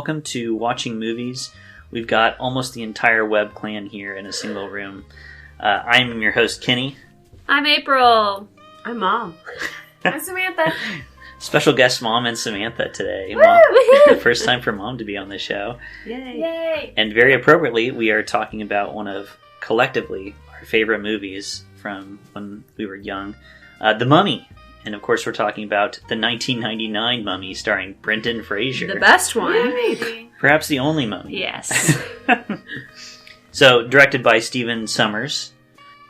welcome to Watching Movies. We've got almost the entire web clan here in a single room. I'm your host, Kenny. I'm April. I'm Mom. I'm Samantha. Special guest Mom and Samantha today. Woo! First time for Mom to be on the show. Yay. Yay. And very appropriately, we are talking about one of, collectively, our favorite movies from when we were young, The Mummy. And of course, we're talking about the 1999 Mummy starring Brendan Fraser. The best one. Yeah, maybe. Perhaps the only Mummy. Yes. So, directed by Stephen Sommers.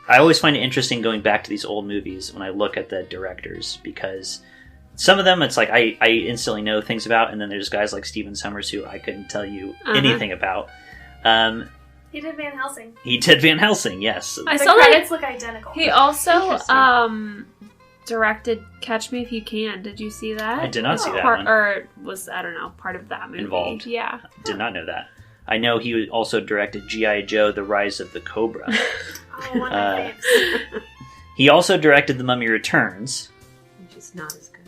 I always find it interesting going back to these old movies when I look at the directors, because some of them it's like I instantly know things about, and then there's guys like Stephen Sommers who I couldn't tell you anything about. He did Van Helsing. He did Van Helsing, yes. I The saw credits that look identical. he also Interesting. directed Catch Me If You Can. Did you see that? I did not see that part, one. Or was, I don't know, part of that movie. Involved. Yeah. Did not know that. I know he also directed G.I. Joe, The Rise of the Cobra. Oh, one of my faves. He also directed The Mummy Returns, Which is not as good.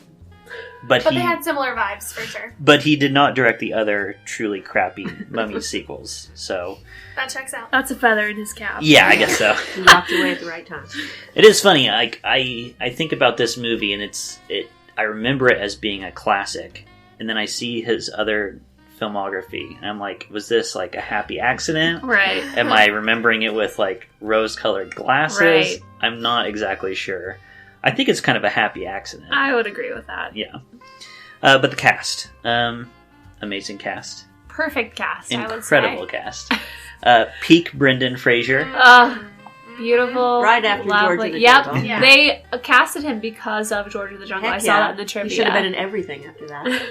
but But he they had similar vibes, for sure. but he did not direct the other truly crappy Mummy sequels. So, That checks out. That's a feather in his cap. yeah, I guess so. He walked away at the right time. It is funny. Like I think about this movie, and I remember it as being a classic, and then I see his other filmography, and I'm like, was this like a happy accident? Right. Am I remembering it with like rose-colored glasses? Right. I'm not exactly sure. I think it's kind of a happy accident. I would agree with that. Yeah. But the cast, amazing cast, Perfect cast, I would say. incredible cast. Peak Brendan Fraser. Beautiful. Right after George lovely. of the Yep. Jungle. Yeah. They casted him because of George of the Jungle. Heck I saw yeah. that in the trivia. He should have been in everything after that.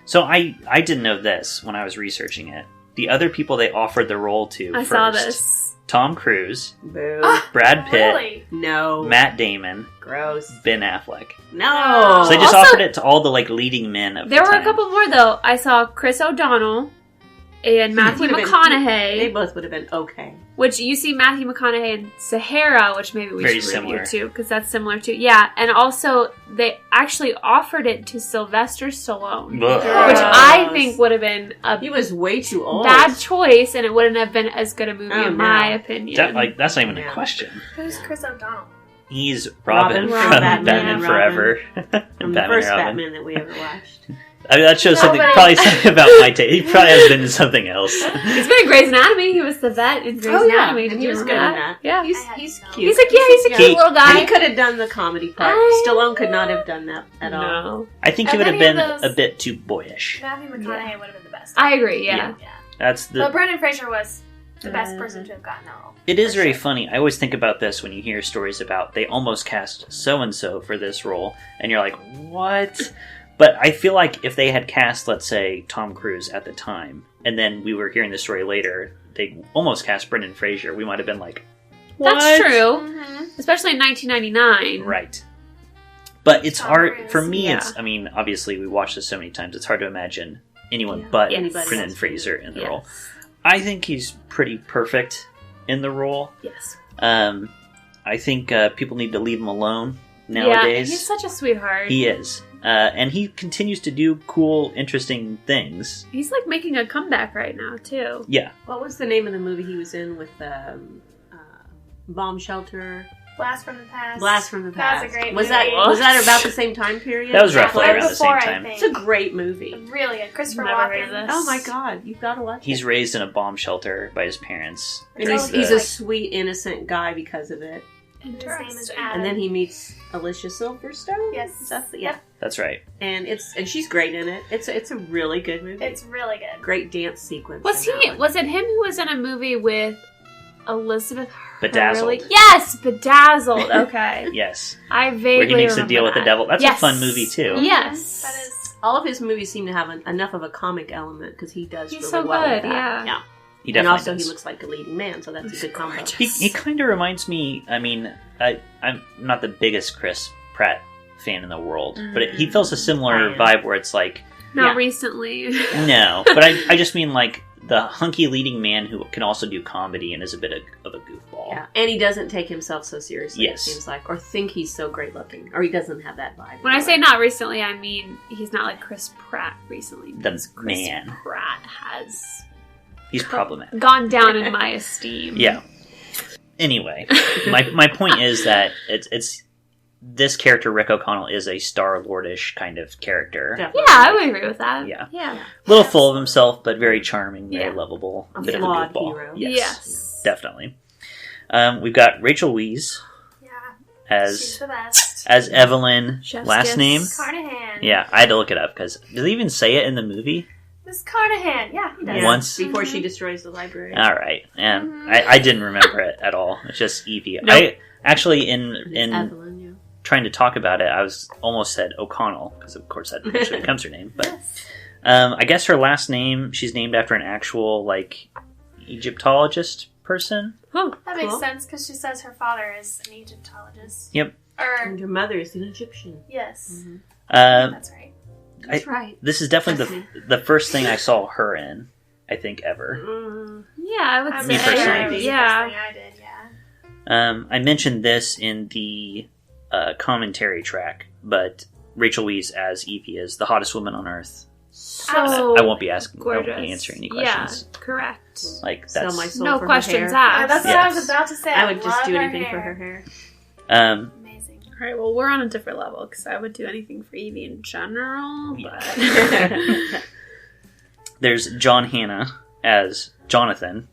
So I didn't know this when I was researching it. The other people they offered the role to I first, saw this. Tom Cruise, Boo. Brad Pitt, Really? No. Matt Damon, Gross. Ben Affleck. No. So they just Also- offered it to all the like leading men of There the were time. a couple more, though. I saw Chris O'Donnell and Matthew Would've been- McConaughey. They both would have been okay. Which you see Matthew McConaughey in Sahara, which maybe we Very should similar. review too, because that's similar too. Yeah, and also they actually offered it to Sylvester Stallone, Ugh. which I think would have been a He was way too old. bad choice, and it wouldn't have been as good a movie Oh, in no. my opinion. That's not even a Yeah. question. Who's Chris O'Donnell? He's Robin, Robin from from Batman, Batman. Forever. From the Batman first Robin. Batman that we ever watched. I mean, that shows something, Nobody- probably something about my taste. He probably has been in something else. He's been in Grey's Anatomy. He was the vet in Grey's Oh, yeah. Anatomy. And Did he you was remember good in that. Yeah. He's I had cute. no. He's a He- cute little guy. He could have done the comedy part. I Stallone could not have done that at all. No. I think he Of would have any of been those- a bit too boyish. Matthew McConaughey would have been the best. I agree, yeah. Yeah. That's the. But Brendan Fraser was the best person to have gotten that role. It is For very sure. funny. I always think about this when you hear stories about they almost cast so and so for this role, and you're like, what? But I feel like if they had cast, let's say, Tom Cruise at the time, and then we were hearing the story later, they almost cast Brendan Fraser, we might have been like, what? That's true. Mm-hmm. Especially in 1999. Right. But it's Tom hard, Cruise, for me, yeah. it's, I mean, obviously we watched this so many times, it's hard to imagine anyone Yeah. but Yes. Brendan Fraser in the Yes. role. I think he's pretty perfect in the role. Yes. I think people need to leave him alone Yeah, nowadays. he's such a sweetheart. He is. And he continues to do cool, interesting things. He's like making a comeback right now, too. Yeah. What was the name of the movie he was in with Bomb Shelter? Blast from the Past. Blast from the Past. That's a great was movie. That was that about the same time period? That was roughly Right around the same before, I time. think. It's a great movie. Really good. Christopher Never heard of Walken. this. Oh my god, you've got to watch He's it. raised in a bomb shelter by his parents. And Oh, he's okay. a sweet, innocent guy because of it. His name is Interesting. Adam. And then he meets Alicia Silverstone. Yes. Is that yeah. That's right. And she's great in it. It's a really good movie. It's really good. Great dance sequence. Was in that he? one. Was it him who was in a movie with Elizabeth Bedazzled. Hurley? Yes, Bedazzled. Okay, Yes. I vaguely Where he makes a remember deal with the that. devil. That's Yes. a fun movie, too. Yes, That is. All of his movies seem to have enough of a comic element because he does He's really so well with good, that. yeah. He And definitely also does. he looks like a leading man, so that's a good combo. gorgeous. He kind of reminds me, I mean, I'm not the biggest Chris Pratt fan in the world, but he feels a similar I am. vibe where it's like, not Yeah. recently. no, but I just mean like the hunky leading man who can also do comedy and is a bit of a goofball. Yeah, And he doesn't take himself so seriously, Yes. it seems like. Or think he's so great looking. Or he doesn't have that vibe. When I say not recently, I mean he's not like Chris Pratt recently. The because Chris man. Pratt has He's problematic. gone down in my esteem. Yeah. Anyway, my point is that it's this character, Rick O'Connell, is a Star-Lord-ish kind of character. Definitely. Yeah, I would agree with that. Yeah. Yeah. A little full of himself, but very charming, very Yeah. lovable. A bit of flawed goofball. hero. Yes. Definitely. We've got Rachel Weisz Yeah. She's as the best. Evelyn. Chef's Last kiss. name? Carnahan. Yeah, I had to look it up because do they even say it in the movie? This Carnahan. Yeah, he does. Yeah, Once? before she destroys the library. All right, and Mhm. I didn't remember it at all. It's just Evie. Nope. I actually in Evelyn, yeah. trying to talk about it, I was almost said O'Connell because of course that eventually becomes her name. But Yes. I guess her last name she's named after an actual like Egyptologist person. Oh, That makes Cool. sense because she says her father is an Egyptologist. Yep. Or, And your mother is an Egyptian. yes. That's right. That's right. This is definitely Trust the first thing I saw her in. I think ever. yeah, I would I'm Me say. sure personally. it was the Yeah. first thing I did, yeah. I mentioned this in the commentary track, but Rachel Weisz as Evie is the hottest woman on earth. So I won't be asking. I gorgeous. won't be answering any questions. Yeah, correct. Like Sell that's my soul No for questions her hair. asked. That's what I was Yes. about to say. I would just love do her anything for hair. her hair. Amazing. All right, well, we're on a different level because I would do anything for Evie in general. Yeah. But There's John Hannah as Jonathan.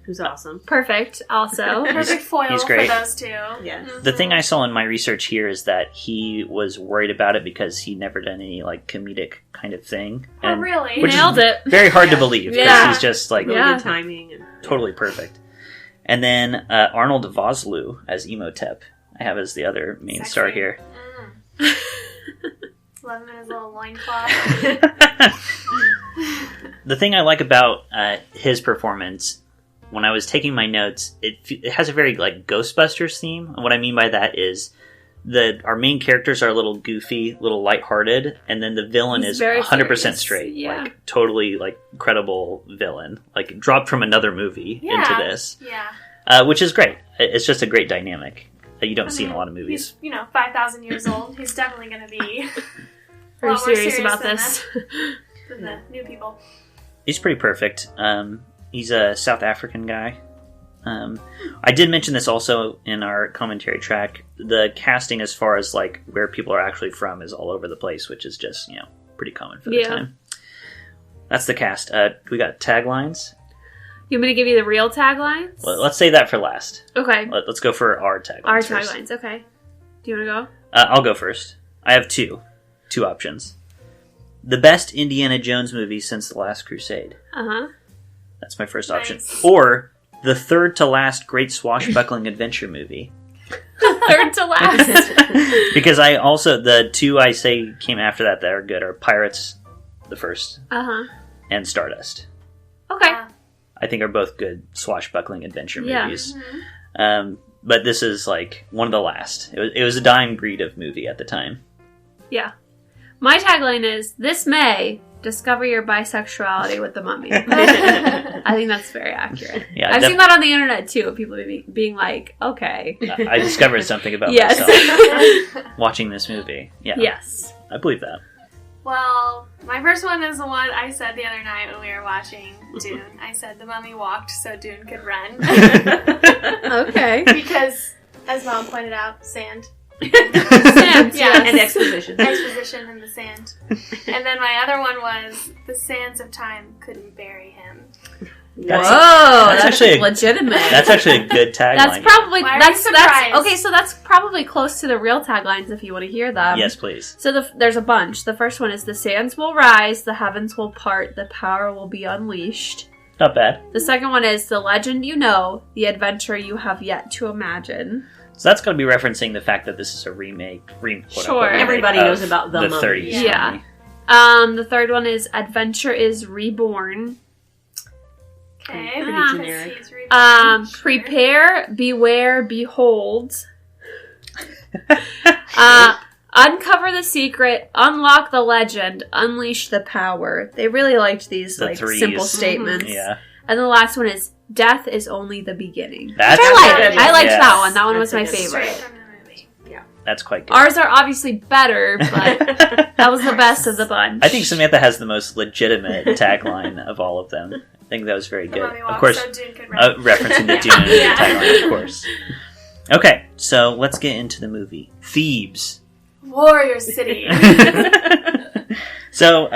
Who's awesome. perfect. Also, Perfect foil he's for great. those two. Yes. The thing I saw in my research here is that he was worried about it because he never done any like comedic kind of thing. Oh, And really? Which is nailed it. very hard to Yeah. believe because Yeah. he's just like Really Yeah. good timing. And, totally perfect. And then Arnold Vosloo as Emotep. I have as the other main Sexy. star here. Love him in his little loincloth. The thing I like about his performance, when I was taking my notes, it has a very like Ghostbusters theme. And what I mean by that is our main characters are a little goofy, a little lighthearted, and then the villain He's is very 100% serious. straight, Yeah. like totally like credible villain, like dropped from another movie into Yeah. this, Yeah. which is great. It's just a great dynamic that you don't see in a lot of movies. He's, 5,000 years old. He's definitely going to be Very lot more serious about than this. than the new people. He's pretty perfect. He's a South African guy. I did mention this also in our commentary track. The casting as far as like where people are actually from is all over the place, which is just, pretty common for the Yeah. time. That's the cast. We got taglines. You want me to give you the real taglines? Well, let's say that for last. Okay. Let's go for our taglines. Our first. taglines. Okay. Do you want to go? I'll go first. I have two options. The best Indiana Jones movie since The Last Crusade. Uh-huh. That's my first option. Nice. Or the third to last great swashbuckling adventure movie. Third to last. Because I also, the two I say came after that are good are Pirates, the first, Uh-huh. and Stardust. Okay. Yeah. I think are both good swashbuckling adventure Yeah. movies. Mhm. But this is like one of the last. It was a dying breed of movie at the time. Yeah. My tagline is, this May, discover your bisexuality with the Mummy. I think that's very accurate. Yeah, I've seen that on the internet, too, of people being like, okay. I discovered something about Yes. myself watching this movie. Yeah, Yes. I believe that. Well, my first one is the one I said the other night when we were watching Dune. I said the mummy walked so Dune could run. Okay. Because, as Mom pointed out, sand. Sands, Yeah, yes. and exposition. Exposition in the sand. And then my other one was the sands of time couldn't bury him. That's- Whoa, that's that's actually a- legitimate. That's actually a good tagline. That's probably Why are you that's surprised? okay. So that's probably close to the real taglines if you want to hear them. Yes, please. So there's a bunch. The first one is the sands will rise, the heavens will part, the power will be unleashed. Not bad. The second one is the legend you know, the adventure you have yet to imagine. So that's going to be referencing the fact that this is a remake. Sure. Everybody of knows about the Mummy. 30s. Yeah. Mummy. The third one is adventure is reborn. Okay. Pretty Ah. generic. He's reborn. Sure. Prepare, beware, behold. Uncover the secret, unlock the legend, unleash the power. They really liked these The like threes. simple statements. Yeah. And the last one is Death is only the beginning. That's Which I liked. good. I liked Yes. that one. That one was That's my a good favorite. Straight from the movie. That's quite good. Ours are obviously better, but that was the best of the bunch. I think Samantha has the most legitimate tagline of all of them. I think that was very The good. Mummy Of walks course, so Dune could run. referencing the Dune tagline, of course. Okay, so let's get into the movie. Thebes. Warrior City. So,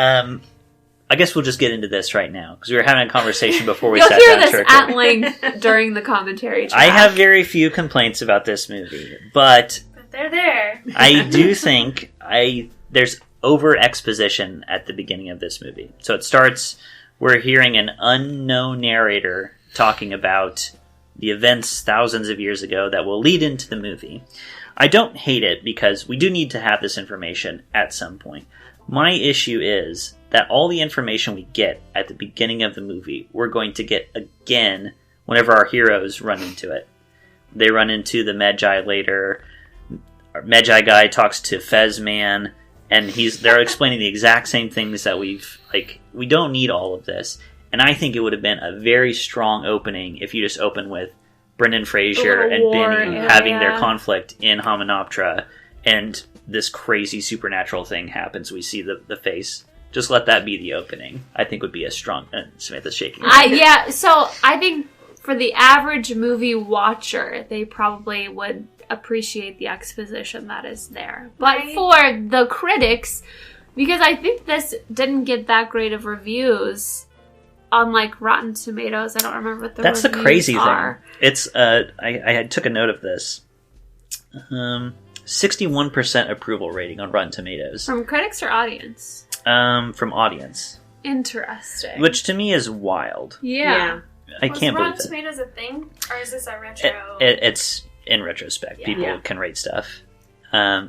I guess we'll just get into this right now, because we were having a conversation before we You'll sat hear down this to record. at length during the commentary track. I have very few complaints about this movie, but But they're there. I do think there's over exposition at the beginning of this movie. So it starts, we're hearing an unknown narrator talking about the events thousands of years ago that will lead into the movie. I don't hate it because we do need to have this information at some point. My issue is that all the information we get at the beginning of the movie, we're going to get again whenever our heroes run into it. They run into the Magi later. Our Magi guy talks to Fez Man, and they're explaining the exact same things that we don't need all of this. And I think it would have been a very strong opening if you just open with Brendan Fraser A and little war Benny area. having their conflict in Hymenoptera, and this crazy supernatural thing happens. We see the face. Just let that be the opening. I think would be a strong... Samantha's shaking. So I think for the average movie watcher, they probably would appreciate the exposition that is there. But Right. for the critics, because I think this didn't get that great of reviews on like Rotten Tomatoes. I don't remember what the That's the reviews crazy are. thing. It's I took a note of this. 61% approval rating on Rotten Tomatoes. From critics or audience? From audience. Interesting. Which to me is wild. Yeah. I Was can't Rotten believe it. Tomatoes a thing? Or is this a retro? It's in retrospect. Yeah. People Yeah. can rate stuff.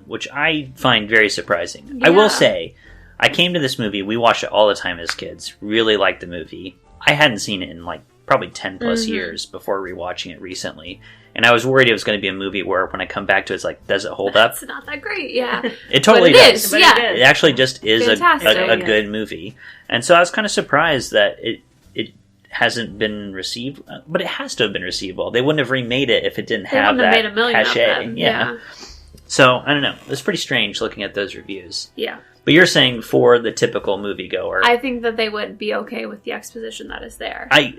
Which I find very surprising. I will Yeah. say, I came to this movie, we watched it all the time as kids, really liked the movie. I hadn't seen it in like probably 10 plus Mhm. years before rewatching it recently. And I was worried it was going to be a movie where when I come back to it, it's like, does it hold up? It's not that great, yeah. It totally but it does. is, But yeah. it It actually just is a Fantastic. good movie. And so I was kind of surprised that it hasn't been received, but it has to have been received well. They wouldn't have remade it if it didn't They have wouldn't have that made a million cachet. of them. Yeah. So, I don't know. It was pretty strange looking at those reviews. Yeah. But you're saying for the typical moviegoer, I think that they would be okay with the exposition that is there. I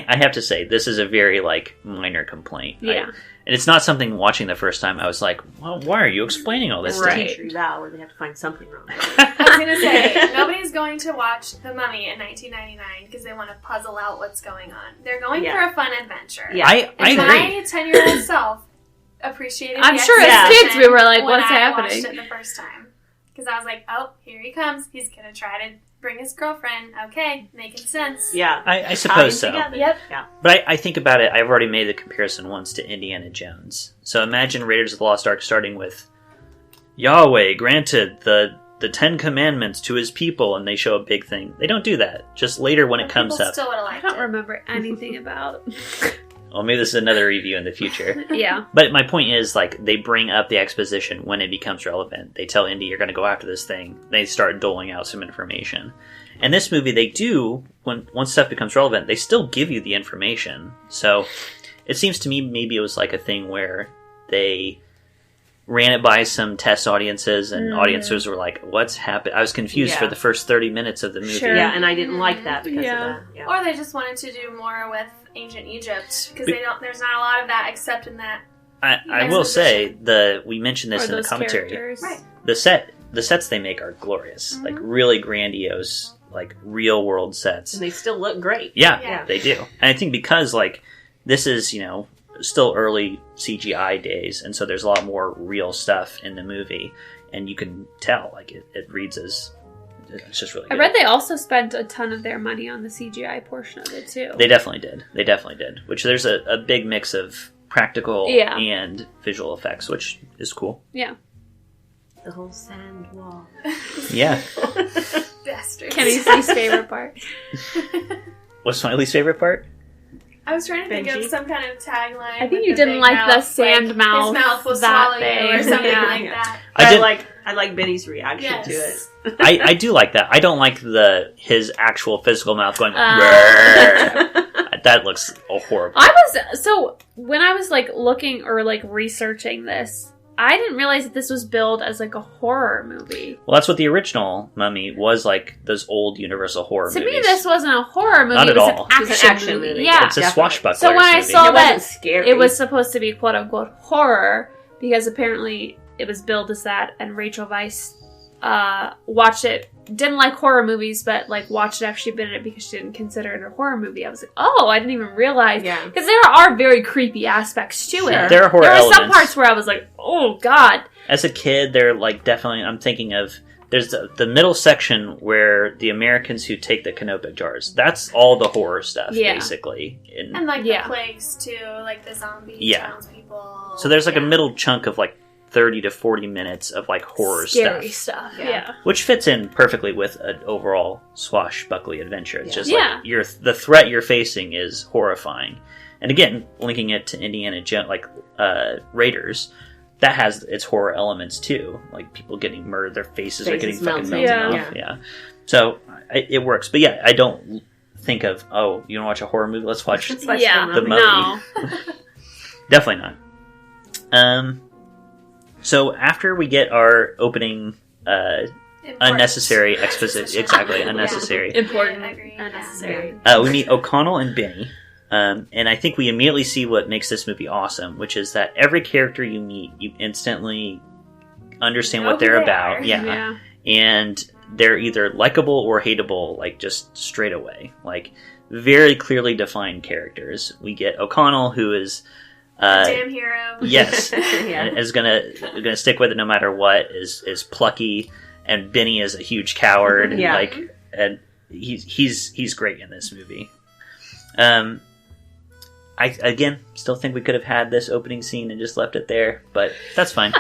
have to say, this is a very, like, minor complaint. Yeah. And it's not something watching the first time I was like, well, why are you explaining all this It's a stuff? Right. teacher eval where they have to find something wrong. I was gonna say nobody's going to watch The Mummy in 1999 because they want to puzzle out what's going on. They're going Yeah. for a fun adventure. Yeah. I And agree. my 10-year-old self appreciated. I'm the sure as exposition kids we were like, when what's I happening? Watched it the first time because I was like, oh, here he comes. He's gonna try to bring his girlfriend. Okay, making sense. Yeah. I suppose so. Tying together. Yep. Yeah. But I think about it, I've already made the comparison once to Indiana Jones. So imagine Raiders of the Lost Ark starting with Yahweh granted the 10 commandments to his people, and they show a big thing. They don't do that. Just later when it comes People up. still would have I liked don't it. remember anything about. Well, maybe this is another review in the future. Yeah. But my point is, like, they bring up the exposition when it becomes relevant. They tell Indy, you're going to go after this thing. They start doling out some information. And this movie, they do, once stuff becomes relevant, they still give you the information. So it seems to me maybe it was like a thing where they ran it by some test audiences, and audiences were like, what's happened? I was confused Yeah. for the first 30 minutes of the movie. Sure. Yeah, and I didn't like that because Yeah. of that. Yeah. Or they just wanted to do more with ancient Egypt because there's not a lot of that except in that. I will say, we mentioned this Or in the those commentary. characters. Right. The sets they make are glorious, like really grandiose, like real world sets. And they still look great. Yeah, Yeah. they do. And I think because like this is, still early CGI days, and so there's a lot more real stuff in the movie, and you can tell like it reads as it's just really good. I read they also spent a ton of their money on the CGI portion of it too. They definitely did. Which there's a big mix of practical Yeah. and visual effects, which is cool. Yeah. The whole sand wall. Yeah. Bastards. Kenny's least favorite part. What's my least favorite part? I was trying to think Benji? of some kind of tagline. I think with you the didn't big like the mouth, sand like, mouth, His mouth will that swallow you or thing. something Yeah. like that. I like Benny's reaction Yes. to it. I do like that. I don't like his actual physical mouth going. Uh. "Brrr." That looks horrible. When I was like looking or like researching this, I didn't realize that this was billed as like a horror movie. Well, that's what the original Mummy was, like those old Universal horror movies. To me, this wasn't a horror movie. Not at it was all. an It was an action movie. movie. Yeah. It's a Definitely. swashbuckler So when I movie. saw It that, wasn't scary. it was supposed to be quote unquote horror because apparently it was billed as that, and Rachel Weisz watched it, didn't like horror movies, but like watched it after she'd been in it because she didn't consider it a horror movie. I was like, oh, I didn't even realize. Yeah. Because there are very creepy aspects to it. There are horror There were some elements. parts where I was like, oh god. As a kid, they're like definitely. I'm thinking of there's the middle section where the Americans who take the canopic jars. That's all the horror stuff, basically. And like Yeah. the plagues too, like the zombie townspeople. So there's like a middle chunk of like 30 to 40 minutes of like horror Scary stuff, stuff. Yeah. which fits in perfectly with an overall swashbuckly adventure. It's just Yeah. like the threat you're facing is horrifying. And again, linking it to Indiana Jones, like Raiders. That has its horror elements too, like people getting murdered, their faces are getting fucking melted off. Yeah, so it works. But yeah, I don't think of you want to watch a horror movie? Let's watch Let's watch the Mummy. No. Definitely not. So after we get our opening unnecessary exposition, exactly unnecessary. Important. I agree. Unnecessary. We meet O'Connell and Benny. And I think we immediately see what makes this movie awesome, which is that every character you meet, you instantly understand Know what they're who they about. are. Yeah. And they're either likable or hateable, like just straight away. Like very clearly defined characters. We get O'Connell, who is Damn hero. yes, Yeah. is gonna stick with it no matter what. Is plucky, and Benny is a huge coward. Yeah. Like, and he's great in this movie. I again still think we could have had this opening scene and just left it there, but that's fine.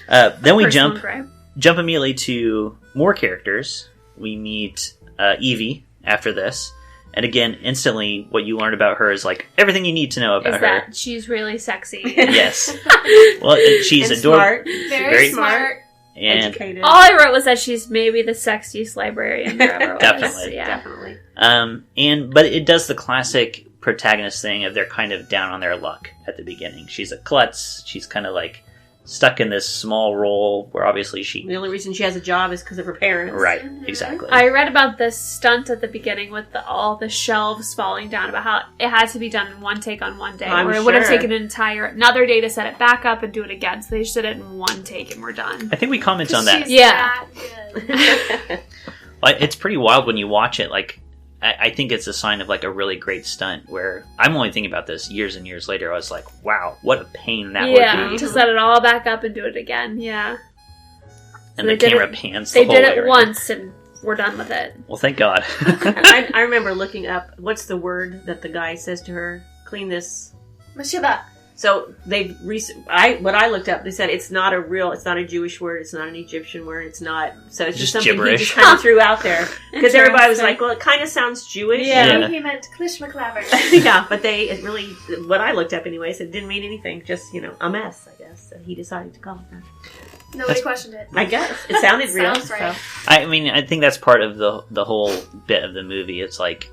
Then we Personal jump gripe. immediately to more characters. We meet Evie after this, and again, instantly, what you learn about her is like everything you need to know about Is her. that she's really sexy. Yes. Well, she's And adorable, smart. Very smart. and Educated. All I wrote was that she's maybe the sexiest librarian there ever was. Definitely. Yeah. Definitely. but it does the classic protagonist thing of they're kind of down on their luck at the beginning. She's a klutz. She's kind of like stuck in this small role where obviously she The only reason she has a job is because of her parents. right, exactly. I read about this stunt at the beginning with all the shelves falling down, about how it had to be done in one take on one day, I'm or it would have sure. taken another day to set it back up and do it again. So they just did it in one take and we're done. I think we commented on that. She's Yeah. that good. Like, it's pretty wild when you watch it. Like, I think it's a sign of like a really great stunt. Where I'm only thinking about this years and years later. I was like, wow, what a pain that would be. To set it all back up and do it again. Yeah. And they the did camera it- pans. The They whole did way it around. once and we're done with it. Well, thank God. I remember looking up what's the word that the guy says to her. Clean this. Mashiba. So what I looked up, they said it's not a Jewish word, it's not an Egyptian word, it's not. So it's just Just something gibberish. he just kind of threw out there because everybody was Interesting. like, well, it kind of sounds Jewish. Yeah. Yeah. He meant Klish McClaver. Yeah, but it really, what I looked up anyways, it didn't mean anything. Just a mess, I guess. So he decided to call it that. Nobody questioned it. I guess it sounded real. Sounds right. So. I mean, I think that's part of the whole bit of the movie. It's like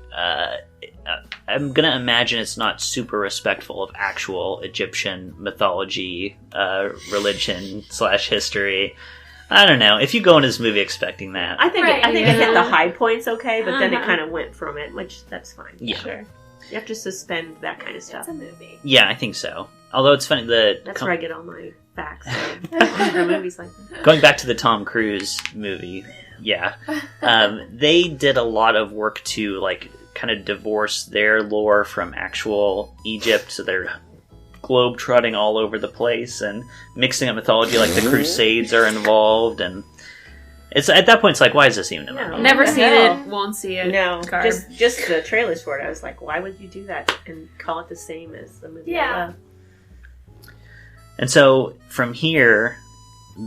I'm gonna imagine it's not super respectful of actual Egyptian mythology, religion / history. I don't know. If you go into this movie expecting that, I think Right, it hit yeah. the high points okay, but then it Uh-huh. kind of went from it, which that's fine. yeah, Sure. You have to suspend that kind of stuff. It's a movie. yeah, I think so. Although it's funny, That's where I get all my facts from movies like that. going back to the Tom Cruise movie, yeah, they did a lot of work to like kind of divorce their lore from actual Egypt, so they're globe-trotting all over the place and mixing up mythology, like the Crusades are involved, and it's at that point it's like, why is this even in my No. movie? Never the seen hell? it, won't see it. No, Garb. just the trailers for it. I was like, why would you do that and call it the same as the movie? Yeah. I love? And so from here,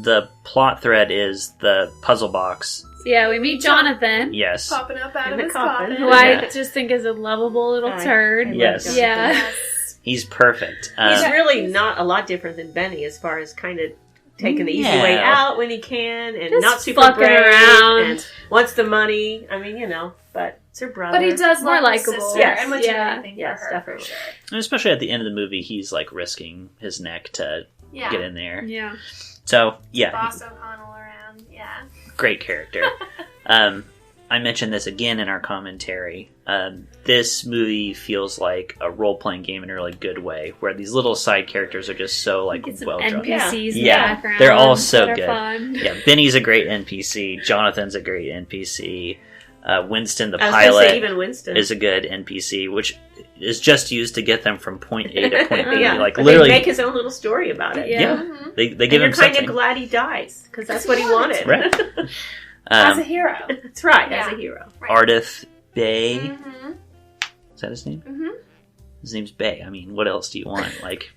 the plot thread is the puzzle box. Yeah, we meet Jonathan, Yes. Popping up out In of the his coffin. coffin. who I Yeah. just think is a lovable little I- turd. I love Yes. Jonathan. Yeah. Yes. He's perfect. He's really not a lot different than Benny as far as kind of taking the easy Yeah. way out when he can and Just not super fucking brave around. and wants the money. I mean, but It's her brother. But he does More love his likable. sister, Yes. and would do Yeah. anything It's for her her. brother. More And likable. would Yes. do Yes. anything Yeah. for Yes, her, definitely. for sure. And especially at the end of the movie, he's like risking his neck to Yeah. get in there. Yeah. So yeah, Boss O'Connell around. Yeah. great character. I mentioned this again in our commentary. This movie feels like a role-playing game in a really good way, where these little side characters are just so like Get some well drawn. NPCs in Yeah. the background. They're all so that are good. Fun. Yeah, Benny's a great NPC. Jonathan's a great NPC. Winston, the I was going to pilot, say even Winston. is a good NPC, which is just used to get them from point A to point B. Yeah. Like But literally, they make his own little story about it. Yeah. yeah, Mhm. they And give you're him kind something. of glad he dies because that's what he Because he wanted. Right. As a hero. That's right, as Yeah. a hero. Right. Ardith Bay, Mm-hmm. is that his name? Mm-hmm. His name's Bay. I mean, what else do you want? Like,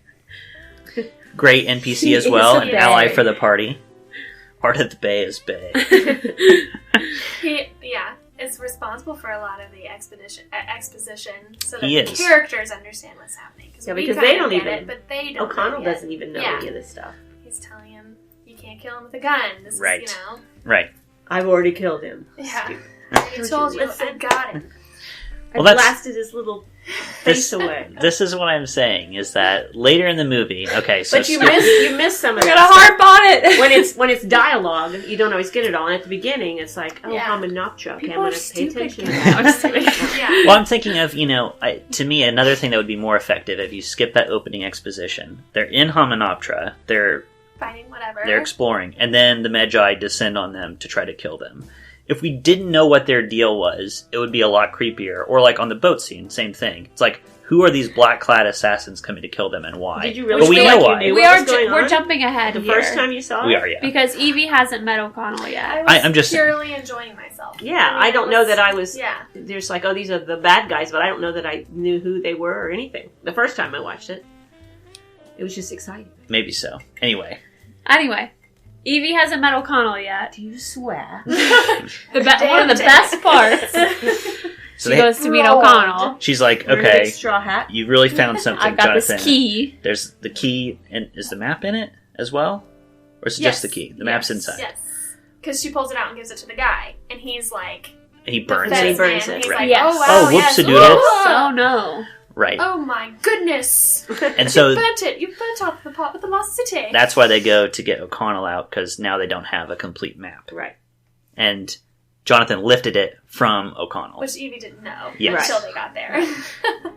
great NPC He as is well, a an Bay. ally for the party. Ardith Bay is Bay. He, is responsible for a lot of the exposition, so that He the is. characters understand what's happening. Yeah, we because kind they of don't get even- it, but they don't. O'Connell know yet. doesn't even know Yeah. any of this stuff. He's telling him you can't kill him with a gun. This Right. is, Right. I've already killed him. Yeah. Don't I you told you, I listen? got it. Well, I that's- blasted his little face away. This is what I'm saying, is that later in the movie, okay, so... But you miss some of I that got a stuff. harp on it. when it's dialogue, you don't always get it all. And at the beginning, it's like, oh, Yeah. Hamanoptra. Okay, People I'm are going to pay stupid. attention to No, that. I'm just kidding. Yeah. Well, I'm thinking of, to me, another thing that would be more effective if you skip that opening exposition. They're in Hamanoptra, they're Fighting whatever. exploring, and then the Magi descend on them to try to kill them. If we didn't know what their deal was, it would be a lot creepier. Or like on the boat scene, same thing. It's like, who are these black-clad assassins coming to kill them and why? Did you really But we feel know like why. you knew We what are. was going We're on? jumping ahead The here. first time you saw it? We are, yeah. Because Evie hasn't met O'Connell I yet. was I'm just- purely enjoying myself. Yeah, mean, I don't it know was- that I was... Yeah. There's like, oh, these are the bad guys, but I don't know that I knew who they were or anything. The first time I watched it. It was just exciting. Maybe so. Anyway. Anyway, Evie hasn't met O'Connell yet. Do you swear? One of the best parts. So She they- goes to meet Rolled. O'Connell. she's like, Wearing a okay, big straw hat. you really found something, I've got Jonathan. this key. There's the key, and is the map in it as well? Or is it just the key? The map's inside. Yes. Because she pulls it out and gives it to the guy, and he's like, He the burns Then he it. fence burns man. it. He's Right. like, Yes. oh wow, Oh, yes. whoops-a-doodle. Ooh. So no. Right. Oh my goodness. And You so burnt it. You burnt off the pot with the lost city. that's why they go to get O'Connell out, because now they don't have a complete map. Right. And Jonathan lifted it from O'Connell. Which Evie didn't know Yes. until they got there.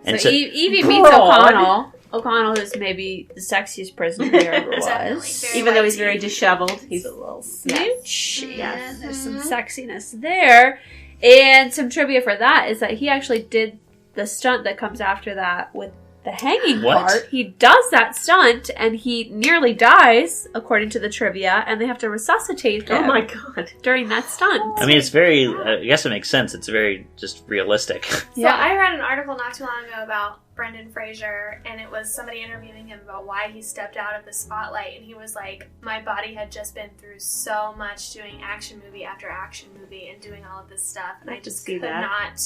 And so so, Evie meets Broad. O'Connell. O'Onnell is maybe the sexiest prisoner there ever Definitely. was. Very Even though he's white very tea. disheveled, he's He's a little Yes. smooch. Yes. And there's some Mhm. sexiness there. And some trivia for that is that he actually did the stunt that comes after that with the hanging What? part. He does that stunt and he nearly dies, according to the trivia, and they have to resuscitate him Oh my god. during that stunt. I mean, it's very, I guess it makes sense. It's very just realistic. So Yeah. I read an article not too long ago about Brendan Fraser, and it was somebody interviewing him about why he stepped out of the spotlight, and he was like, my body had just been through so much doing action movie after action movie and doing all of this stuff, and I Just just do could that. not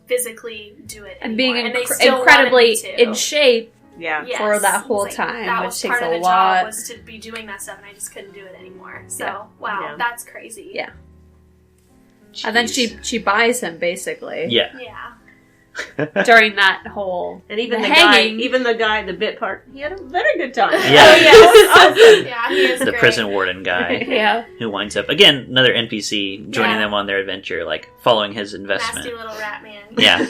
physically do it And being anymore. And they still wanted incredibly me to. in shape. Yeah. Yes. for that He's whole like, time, that which was takes part of a the lot. job was to be doing that stuff, and I just couldn't do it anymore. So Yeah. wow, Yeah. that's crazy. Yeah. And then Jeez. she buys him, basically, Yeah. Yeah. during that whole And even the the hanging. guy, the bit part, he had a very good time. Yeah. Oh, yes. Yeah, he is The great. prison warden guy Yeah. who winds up, again, another NPC joining Yeah. them on their adventure, like following his Nasty investment. little rat man. Yeah.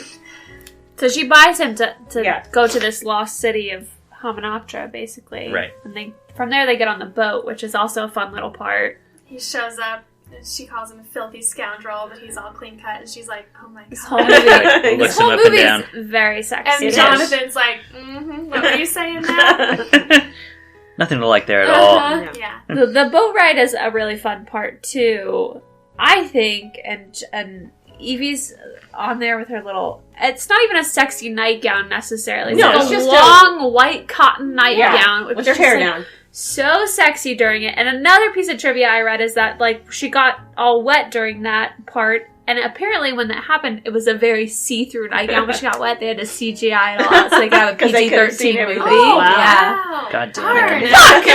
So she buys him to Yeah. go to this lost city of Hamanoptera, basically. Right. And from there they get on the boat, which is also a fun little part. He shows up, and she calls him a filthy scoundrel, but he's all clean cut, and she's like, "Oh my god." This whole movie, Looks this him whole up and movie down. is very sexy. And It is. Jonathan's like, "What were you saying now?" Nothing to like there at all. Uh-huh. Yeah. Yeah. The boat ride is a really fun part too, I think, and Evie's on there with her little. It's not even a sexy nightgown necessarily. It's No, like it's a just long white cotton nightgown With which her is hair like down. so sexy during it. And another piece of trivia I read is that like she got all wet during that part. And apparently, when that happened, it was a very see-through nightgown. When she got wet, they had to CGI it all out so they could have a 'Cause they could have PG-13 seen movie. everything. Oh, Yeah. wow. God damn Darn. it. But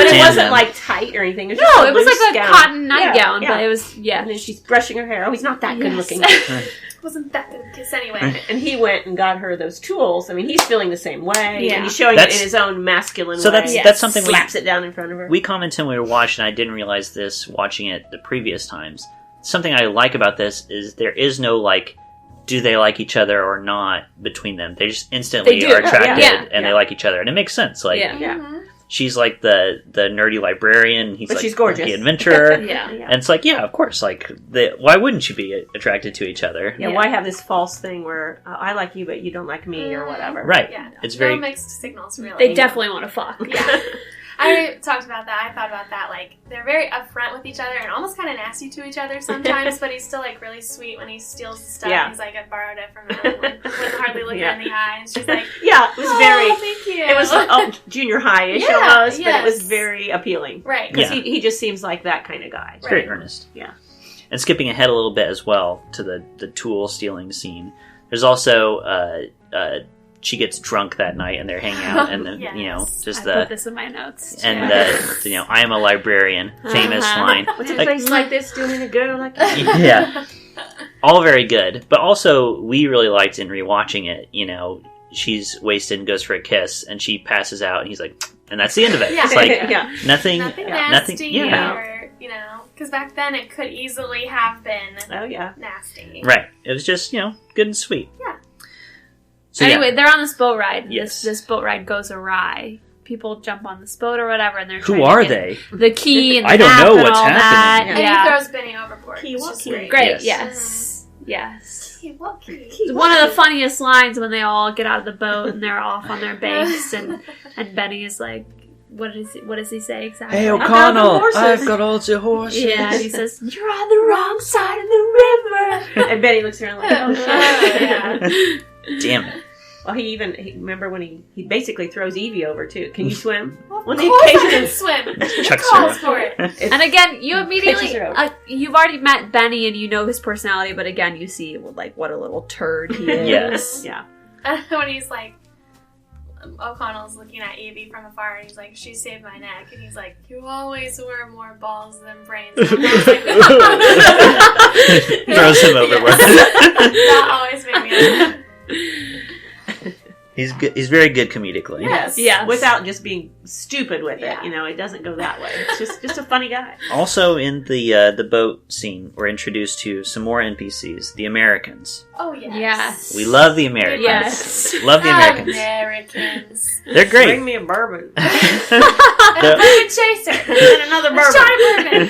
it Damn wasn't them. like tight or anything. It was No, just it was loose like a gown. cotton nightgown, Yeah, but yeah. it was, yeah. And then she's brushing her hair. Oh, he's not that good Yes. looking. wasn't that good of a kiss anyway. And he went and got her those tools. I mean, he's feeling the same way. Yeah. And he's showing it in his own masculine So way. that's something Slaps it down in front of her. we commented when we were watching. I didn't realize this watching it the previous times. Something I like about this is there is no like, do they like each other or not between them? They just instantly They do. are attracted Yeah. and they like each other, and it makes sense. Like, Yeah. she's like the nerdy librarian. He's But like she's gorgeous. the adventurer. Yeah. Yeah. And it's like, yeah, of course. Like, why wouldn't you be attracted to each other? Yeah, why have this false thing where I like you, but you don't like me, or whatever? Right. Yeah. It's very. No mixed signals, really. They definitely want to fuck. Yeah. I talked about that. I thought about that. Like, they're very upfront with each other and almost kind of nasty to each other sometimes, but he's still, like, really sweet when he steals the stuff. Yeah. He's like, I borrowed it from her. Wouldn't hardly look her in the eye. And she's like, Yeah, it was very. thank you. It was junior high-ish Yeah, almost, but it was yes. very appealing. Right. Because Yeah. he just seems like that kind of guy. It's very Right. earnest. Yeah. And skipping ahead a little bit as well to the tool stealing scene. There's also she gets drunk that night and they're hanging out and then Yes. just I put this in my notes. and too. I am a librarian, famous line. What's a Like- place like this doing a girl like that? Yeah, all very good. But also, we really liked in rewatching it. She's wasted and goes for a kiss, and she passes out, and he's like, and that's the end of it. Yeah. It's like Yeah. nothing, Nothing Yeah. nasty, yeah. or, because back then it could easily have been Oh, yeah. nasty. Right. It was just good and sweet. Yeah. So Anyway, they're on this boat ride. Yes. This boat ride goes awry. People jump on this boat or whatever, and they're who trying to are get they? The key and the I don't map know and what's all happening. that. Yeah. And Yeah. he throws Benny overboard. Key, which what is key? great. Great. Yes. Yes. Key, what key? It's one of the funniest lines when they all get out of the boat and they're off on their banks, and Benny is like, what does he say exactly? Hey, got the O'Connell, horses. I've got all the horses. Yeah, and he says, "You're on the wrong side of the river." And Benny looks around like, oh, shit. Yeah. Damn it. Well, he remember when he basically throws Evie over, too. Can you swim? Well, of When they course I occasionally- can swim. Chucks Calls her. for it. And again, you immediately Pitches her over. you've already met Benny and you know his personality, but again, you see like what a little turd he is. Yes. Yeah. When he's like, O'Connell's looking at Evie from afar, and he's like, "She saved my neck," and he's like, "You always were more balls than brains." And O'Connell's like, Throws him overboard. That always made me laugh. He's good. He's very good comedically. Yes. Yes. Without just being stupid with Yeah. it. It doesn't go that way. It's just a funny guy. Also, in the boat scene, we're introduced to some more NPCs, the Americans. Oh yes. Yes. We love the Americans. Yes. Love the Americans. Americans. They're Bring great. me a bourbon. And a bourbon chaser. And another A shot of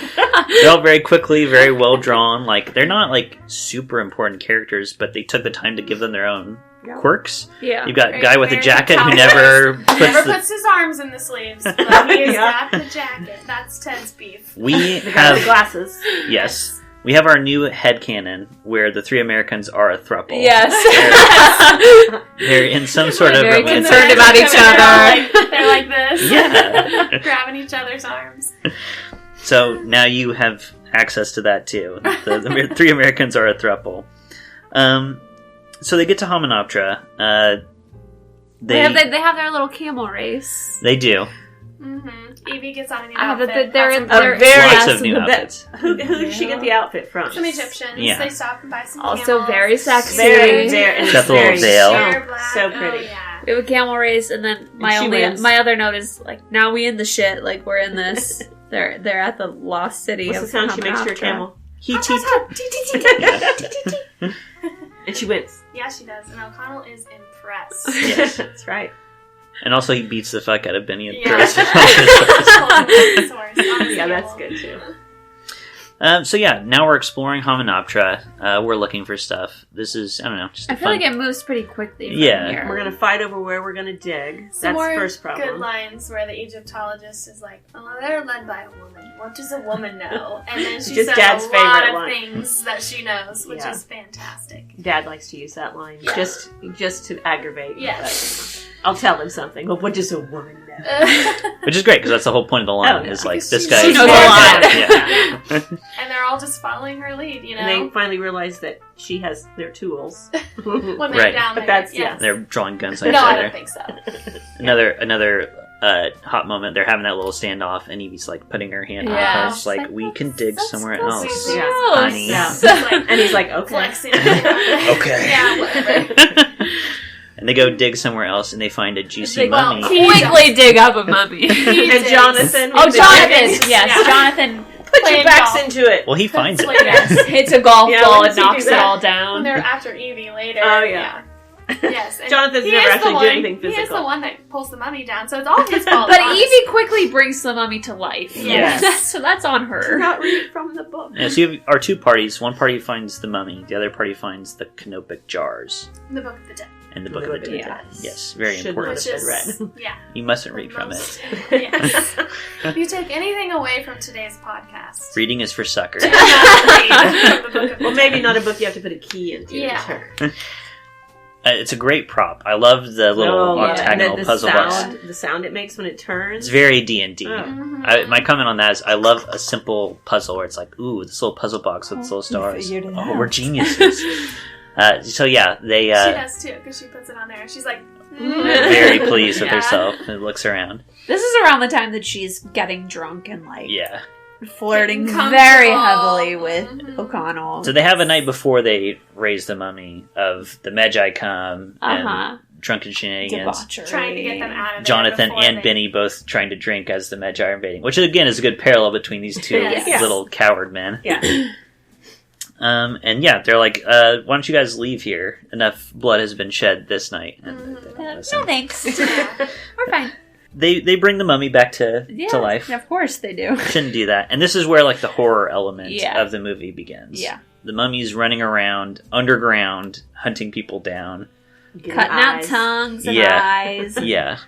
bourbon. They're all very quickly, very well drawn. Like, they're not like super important characters, but they took the time to give them their own quirks. Yeah. You've got a Very- guy with a very jacket who topless. never puts Never the. puts his arms in the sleeves, but he's Yeah. got the jacket. That's Ted's beef. We The guy with the have glasses. yes, we have our new headcanon where the three Americans are a throuple. Yes. They're in some sort of Very romantic. concerned about each other. They're like this. Yeah. Grabbing each other's arms. So now you have access to that too. The three Americans are a throuple. So they get to Hominoptera. They have their little camel race. They do. Mm-hmm. Evie gets on a new I have outfit. they're That's in a they're very- Lots yes, of new the- outfits. Who did she get the outfit from? some Egyptians. Yeah. They stop and buy some Also camels. very sexy. Very, very, and it's Got the little very veil. Sheer black. So Oh, pretty. yeah. We have a camel race, and then she wins. my other note is like, now we in the shit, like we're in this. They're at the lost city. What's the of sound she makes to her Hominoptera. camel? And she wins. Yeah, she does. And O'Connell is impressed. Yes. That's right. And also he beats the fuck out of Benny and Yeah. throws him off his horse. Yeah, that's good too. So yeah, now we're exploring Hominoptera. We're looking for stuff. This is, I don't know, just a I feel fun... like it moves pretty quickly. From Yeah. here. We're gonna fight over where we're gonna dig. Some That's the more first problem. good lines where the Egyptologist is like, "Oh, they're led by a woman. What does a woman know?" And then she Just says Dad's a lot favorite of line. things that she knows, which Yeah. is fantastic. Dad likes to use that line Yeah. just to aggravate. Yes. But I'll tell him something. Well, what does a woman know? Which is great, because that's the whole point of the line, Oh, yeah. is like, Because this she guy... knows a lot. Yeah. And they're all just following her lead, you know? And they finally realize that she has their tools. when they're Right. down But there. that's- yes. They're drawing guns on No, each I other. don't think so. Another hot moment. They're having that little standoff, and Evie's like putting her hand on Yeah. us, like, we can dig somewhere else, close. honey. Yeah. Like, And he's like, okay. flexing. Okay. Yeah, whatever. And they go dig somewhere else, and they find a juicy Well, mummy. quickly dig up a mummy. And Jonathan. Oh, with Jonathan! the- Yes, Yeah. Jonathan. Put your Playing backs golf. into it. Well, he finds it. Yes, hits a golf Yeah, ball when and does he do knocks it that? all When down. they're after Evie later. Oh, yeah. Yes. And Jonathan's he never is actually the do one- anything He is physical. the one that pulls the mummy down, so it's all his fault. But honestly. Evie quickly brings the mummy to life. Yes. So that's on Do her. not read from the book. Yeah, so you have our two parties. One party finds the mummy. The other party finds the canopic jars The Book of the Dead. and the Book of the Dead. Yes. Yes, very Should important. not Which have is, been read. yeah. You mustn't read from it. Most- Yes. If you take anything away from today's podcast, Reading is for suckers. do not read from the Book of the Well, Dead. maybe not a book you have to put a key into. Yeah. It's a great prop. I love the little octagonal And the puzzle box. the sound it makes when it turns. It's very D&D. Oh. Mhm. My comment on that is I love a simple puzzle where it's like, ooh, this little puzzle box with little stars. figured it Oh, out. we're geniuses. So yeah, they She does too, because she puts it on there. and She's like, very pleased with Yeah. herself and looks around. This is around the time that she's getting drunk and like Yeah. flirting Getting very comfortable. heavily with Mhm. O'Connell. So they have a night before they raise the mummy of the Magi come and Uh-huh. drunken shenanigans. Debauchery. trying to get them out of there. Jonathan before and they- Benny both trying to drink as the Magi are invading, which again is a good parallel between these two Yes. little coward men. Yeah. And yeah, they're like, why don't you guys leave here? Enough blood has been shed this night. And Mhm. they listen. No thanks. Yeah. We're fine. They bring the mummy back to life. Of course they do. Shouldn't do that. And this is where like the horror element Yeah. of the movie begins. Yeah. The mummy's running around underground, hunting people down. Getting Cutting out eyes. tongues and Yeah. eyes. Yeah,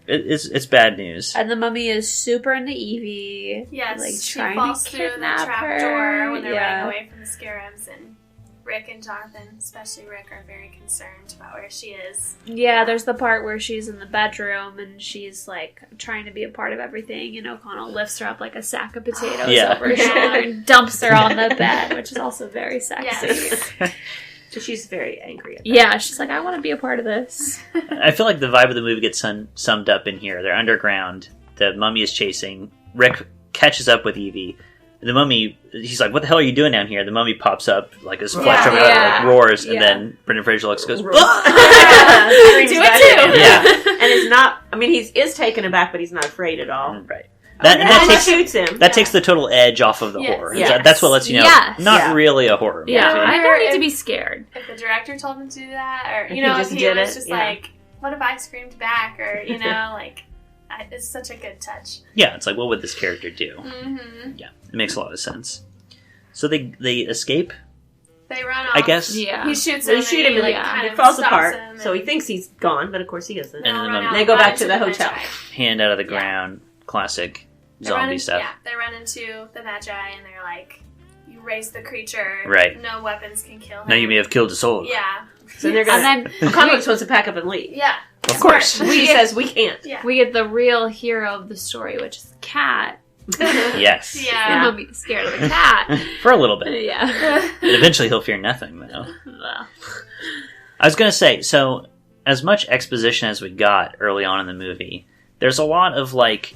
it's bad news. And the mummy is super into Evie. Yes, Like she trying falls to through the kidnap trap her. door when they're Yeah. running away from the scarabs, and Rick and Jonathan, especially Rick, are very concerned about where she is. Yeah, there's the part where she's in the bedroom and she's like trying to be a part of everything, and O'Connell lifts her up like a sack of potatoes Yeah. over her shoulder and dumps her on the bed, which is also very sexy. Yes. So she's very angry at that. Yeah, she's like, I want to be a part of this. I feel like the vibe of the movie gets summed up in here. They're underground. The mummy is chasing. Rick catches up with Evie. The mummy, he's like, what the hell are you doing down here? The mummy pops up, like his flesh Yeah. over there, like, roars, Yeah. and then Brendan Fraser looks, goes, Do it too. Yeah. And is not, I mean, he is taken aback, but he's not afraid at all. right. That, and And that he takes shoots him. that takes the total edge off of the Yes. horror. Yes. That's what lets you know, Yes. not Yeah. really a horror movie. Yeah, I don't need to If- be scared. If the director told him to do that, or, If you he know, just if he did was it, just yeah. like, what if I screamed back, or, you know, like, it's such a good touch. Yeah, it's like, what would this character do? Mm-hmm. Yeah, it makes a lot of sense. So they escape, They run off. I guess. Yeah. He shoots So him, they shoot him and and he, like, kind he of falls stops apart. him, So he and thinks he's gone, but of course he isn't. they all And run then out, they go run back to into the hotel. Magi. hand out of the Yeah. ground, classic They run zombie in- stuff. Yeah, they run into the Magi, and they're like, you raise the creature. Right. No weapons can kill him. Now you may have killed a soul. Yeah. So they're gonna. And then O'Connell's supposed to pack up and leave. Yeah. Of course. He says we can't. Yeah. we get the real hero of the story, which is the cat. Yes. The Yeah. mummy's scared of the cat. For a little bit. Yeah. And eventually he'll fear nothing, though. Well, I was going to say, so as much exposition as we got early on in the movie, there's a lot of, like,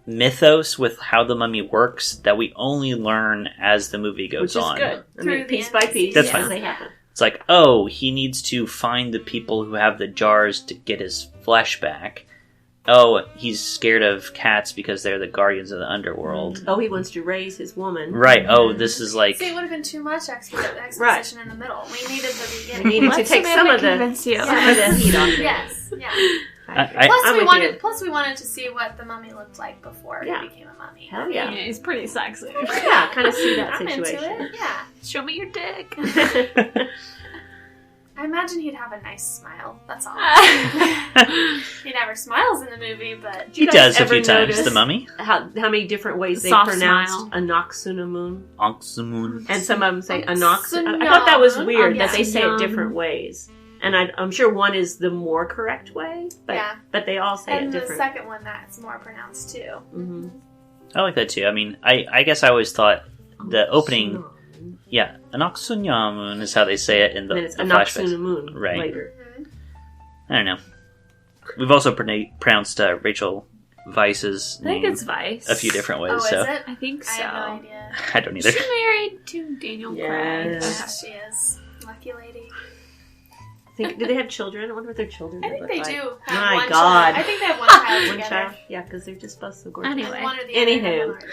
mythos with how the mummy works that we only learn as the movie goes Which is on. good. I Through mean, the piece by piece. That's as fine. they happen. It's like, oh, he needs to find the people who have the jars to get his flesh back. Oh, he's scared of cats because they're the guardians of the underworld. Oh, he wants to raise his woman. Right. Oh, this is like... See, it would have been too much exposition in the middle. We needed the We beginning. needed to Let's take some of the convince you. heat off. Yes. Yeah. I- Plus, I'm we with wanted. you. Plus, we wanted to see what the mummy looked like before Yeah. he became a mummy. Hell yeah. yeah, he's pretty sexy. Yeah, kind of see that I'm situation. into it. Yeah. Show me your dick. I imagine he'd have a nice smile. That's all. Soft He never smiles in the movie, but Do you he guys does a ever few times, notice the mummy. How many different ways they Soft pronounced smile. Anoxunamun? Oxamoon. And some of them say Anox. Oxunamun. I thought that was weird that they say it Oxunamun. different ways. And I'm sure one is the more correct way, but Yeah. but they all say and it the different. second one that's more pronounced too. Mm-hmm. I like that too. I mean, I guess I always thought the opening... Yeah, Anoxunyamun is how they say it in the, And then it's the flashbacks. Anoxunamun Right. later. I don't know. We've also pronounced Rachel Weiss's I think name it's Weisz. a few different ways. Oh, so is it? I think so. I have no idea. I don't either. She married to Daniel Craig. Yes. Yeah, she is. Lucky lady. Do they have children? I wonder what their children I think look they like. do have My one God. child. I think they have one child One together. child? Yeah, because they're just both so gorgeous. Anyway. One or the other. Anywho. One or the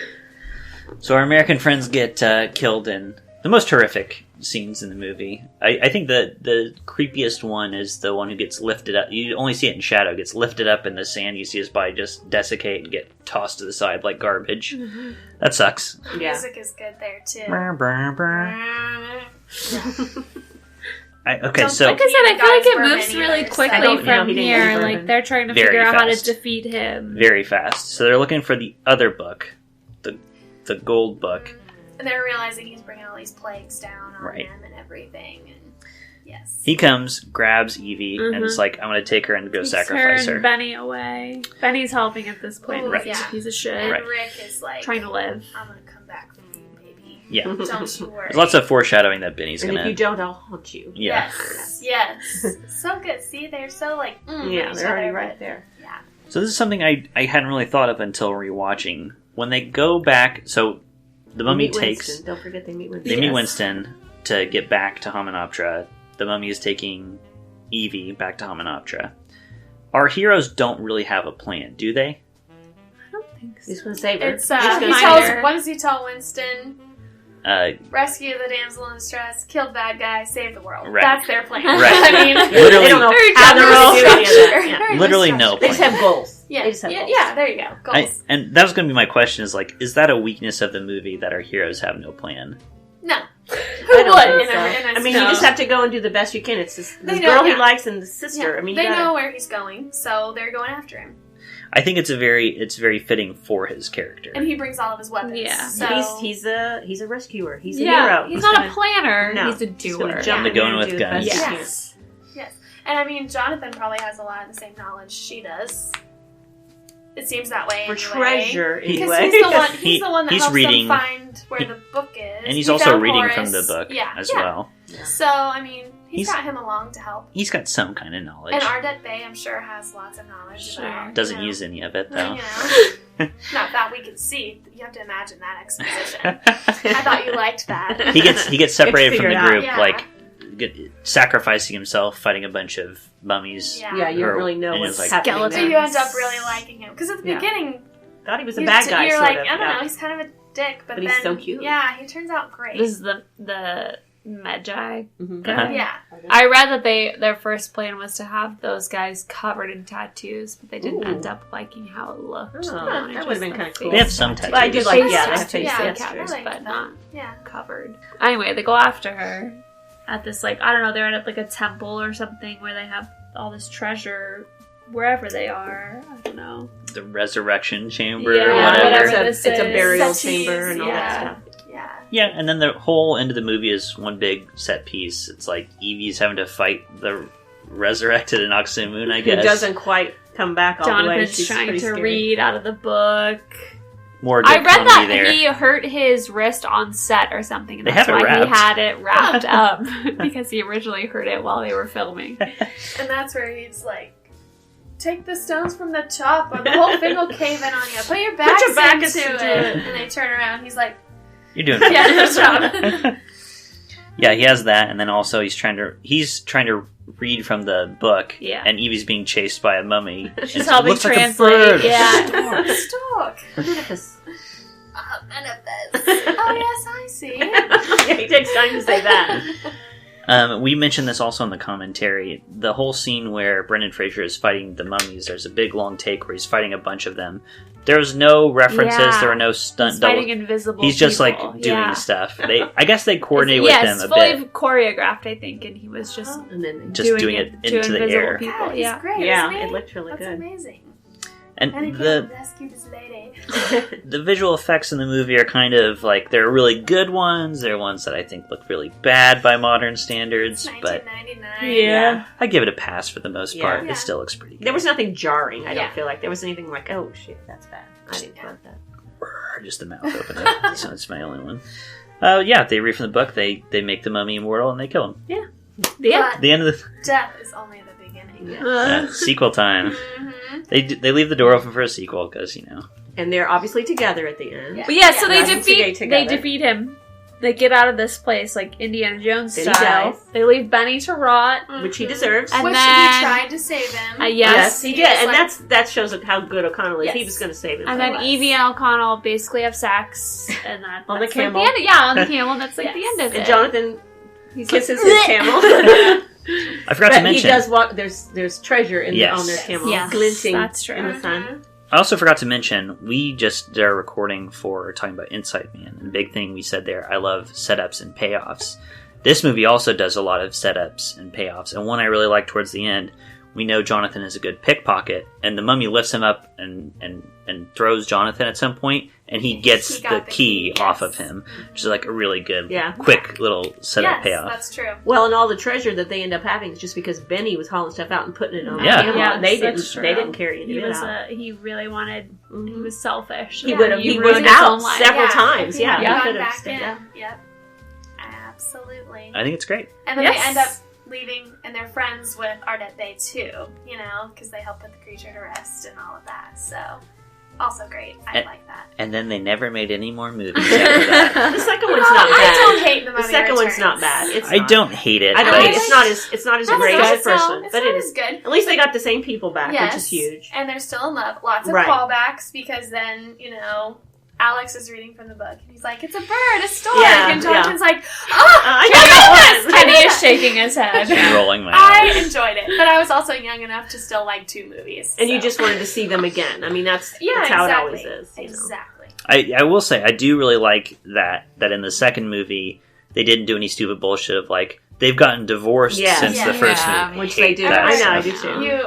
other. So our American friends get killed in the most horrific scenes in the movie. I think the creepiest one is the one who gets lifted up. You only see it in shadow. Gets lifted up in the sand. You see his body just desiccate and get tossed to the side like garbage. Mm-hmm. That sucks. The Yeah. music is good there too. Brr, brr, brr. Yeah. Okay, Don't so Like I said, I feel like it Guys moves were really many quickly others. No, from he didn't here. use bourbon. Like they're trying to Very figure out how to fast. defeat him. very fast. So they're looking for the other book, the gold book. And they're realizing he's bringing all these plagues down on Right. them and everything. And yes. He comes, grabs Evie, and it's like, I'm going to take her and go Takes sacrifice her her. and Benny away. Benny's helping at this point. Ooh, Right. yeah. He's a piece of shit. And Right. Rick is like, Trying to live. I'm going to come back for you, baby. Yeah. Don't you worry. There's lots of foreshadowing that Benny's And going if you to... don't, I'll haunt you. Yeah. Yes. So good. See, they're so like, Yeah, with each they're already other, right but- there. Yeah. So this is something I hadn't really thought of until rewatching. When they go back... So the mummy Meet takes... Winston. Don't forget they meet Winston. They meet Yes. Winston to get back to Hominoptera. The mummy is taking Evie back to Hominoptera. Our heroes don't really have a plan, do they? I don't think so. He's going to save her. It's, He's gonna he save tells, her. what does he tell Winston? Uh, Rescue the damsel in distress, kill the bad guy, save the world. Right. That's their plan. Right. I mean, Literally- They don't know Very how they're general going to do any of that. structure. Yeah. Very Literally much no structure. They just have goals. Yeah, They just have yeah, goals. yeah, there you go. Goals. and that was going to be my question: is like, is that a weakness of the movie that our heroes have no plan? No. I Who don't would? think In so. a I mean, no. you just have to go and do the best you can. It's this They know, girl he yeah. likes and the sister. Yeah, I mean, they you gotta, know where he's going, so they're going after him. I think it's very fitting for his character. And he brings all of his weapons. Yeah. So he's a rescuer. He's a Yeah, hero. he's not gonna- a planner. No, He's a he's gonna doer. jump The in there going and with do the guns. best he can. yes. Yes. And I mean, Jonathan probably has a lot of the same knowledge she does. It seems that way For anyway. treasure, Because anyway. he's the one. He- He's the one that he's helps reading- them find where the book is. And he's He also found reading Horace. from the book as yeah. well. So I mean, he's He's- got him along to help. He's got some kind of knowledge. And Ardette Bay, I'm sure, has lots of knowledge. Sure. About, Doesn't you know, use any of it you though. know, not that we can see. You have to imagine that exposition. I thought you liked that. he gets separated from figured the out. group, Yeah. like sacrificing himself, fighting a bunch of mummies. Yeah. Yeah, you Or- don't really know and what's it's like- happening. Skeleton. So there. you end up really liking him because at the Yeah. beginning, Thought he was a bad guy. You're sort like, of, I don't yeah. know, he's kind of a dick, but But he's then so cute. Yeah, he turns out great. This is the Magi Mhm. guy. Uh-huh. yeah, I read that their first plan was to have those guys covered in tattoos, but they didn't Ooh. end up liking how it looked. Oh, They that wanted would've just been the kinda cool. They have face some tattoos. But I do tattoos. like, Face yeah, they have tattoos, face yeah, tattoos. I like but that. not yeah. covered. Anyway, they go after her at this, like, I don't know, they're at like a temple or something where they have all this treasure wherever they are. I don't know. The resurrection chamber Yeah, or whatever whatever. this It's a is. burial Settees, chamber and all yeah. that stuff. Yeah. Yeah, and then the whole end of the movie is one big set piece. It's like Evie's having to fight the resurrected Inoxamoon, I Who guess. doesn't quite come back all the way. Jonathan's She's trying pretty to scary. read out of the book. More good I read comedy that there. he hurt his wrist on set or something, and They that's have it why he wrapped. had it wrapped up because he originally hurt it while they were filming. And that's where he's like, take the stones from the top or the whole thing will cave in on you. Put your back into it. And they turn around. He's like, You're doing yeah, fine. good job. Yeah, he has that, and then also he's trying to read from the book. Yeah. And Evie's being chased by a mummy. She's and it helping looks like a translate, bird. yeah. Stalk. Manifest. Manifest. Oh, yes, I see. Yeah, he takes time to say that. We mentioned this also in the commentary. The whole scene where Brendan Fraser is fighting the mummies, there's a big long take where he's fighting a bunch of them. There's no references, Yeah. there are no stunt He's double. fighting invisible He's just people. like doing Yeah. stuff. I guess they coordinate with yes, them a fully bit. choreographed, I think, and he was just And then Just doing it to into the invisible air. people. God, he's Yeah. great, yeah, isn't he? it looked really That's good. amazing. And And he the can rescue this lady. the visual effects in the movie are kind of like, they're really good ones. They're ones that I think look really bad by modern standards, but 1999. Yeah. I give it a pass for the most part. Yeah. It still looks pretty good. There was nothing jarring. I Yeah. don't feel like there was anything like, oh shit, that's bad. I didn't feel like that. Just the mouth opener. So it's my only one. Yeah, they read from the book. They make the mummy immortal and they kill him. Yeah. But The end of the death is only the beginning. Yeah. Sequel time. Mm-hmm. They leave the door open for a sequel because And they're obviously together at the end. Yeah. But so they Rising defeat together. him. They get out of this place like Indiana Jones Then he style. dies. They leave Benny to rot. Which he deserves. And Which then- he tried to save him. Yes. he He did, was and like- that shows how good O'Connell is. He Yes. was going to save him. And then was. Evie and O'Connell basically have sex, and that's On the like camel. the end. Yeah, on the camel. That's like the Yes. end of it. and Jonathan He's kisses like, his camel. I forgot to But he mention. does walk. There's treasure Yes. on their camel, Yes, glinting that's true. in the sun. Mhm. I also forgot to mention, we just did our recording for talking about Inside Man. And the big thing we said there, I love setups and payoffs. This movie also does a lot of setups and payoffs. And one I really like towards the end, we know Jonathan is a good pickpocket. And the mummy lifts him up and throws Jonathan at some point. And he gets He got the the key key, off yes. of him. Which is like a really good, Yeah. quick little setup Yes, payoff. that's true. Well, and all the treasure that they end up having is just because Benny was hauling stuff out and putting it on Yeah. the camel. Yes, and they that's didn't. They true. didn't carry any He of it was out. he really wanted. He Mhm. was selfish. He Yeah, would have. He He ruined was his own out life. several Yeah, times. if he Yeah, hadn't he gone could have back stayed in. out. Yep. Absolutely. I think it's great. And then Yes. they end up leaving, and they're friends with Ardette Bay too, because they help put the creature to rest and all of that. So, also great. I And- like that. And then they never made any more movies after that. The second one's not I bad. don't hate the Mummy The second one's not Returns. bad. It's I not. don't hate it. I don't but hate it. it's- It's not as That's great good. as the first one, It's but not it as is. good. At least they got the same people back, Yes. which is huge. And they're still in love. Lots of Right. callbacks because then, Alex is reading from the book. And he's like, it's a bird, a stork. Yeah, and Jonathan's like, I yes! know Kenny is shaking his head. I'm rolling my I eyes. enjoyed it. But I was also young enough to still like 2 movies. And you so. just wanted to see them again. I mean, that's how exactly. it always is. Exactly. I will say, I do really like that in the second movie, they didn't do any stupid bullshit of they've gotten divorced Yes. since the Yeah. first Yeah, movie. which Hate they do. that I know, stuff. I do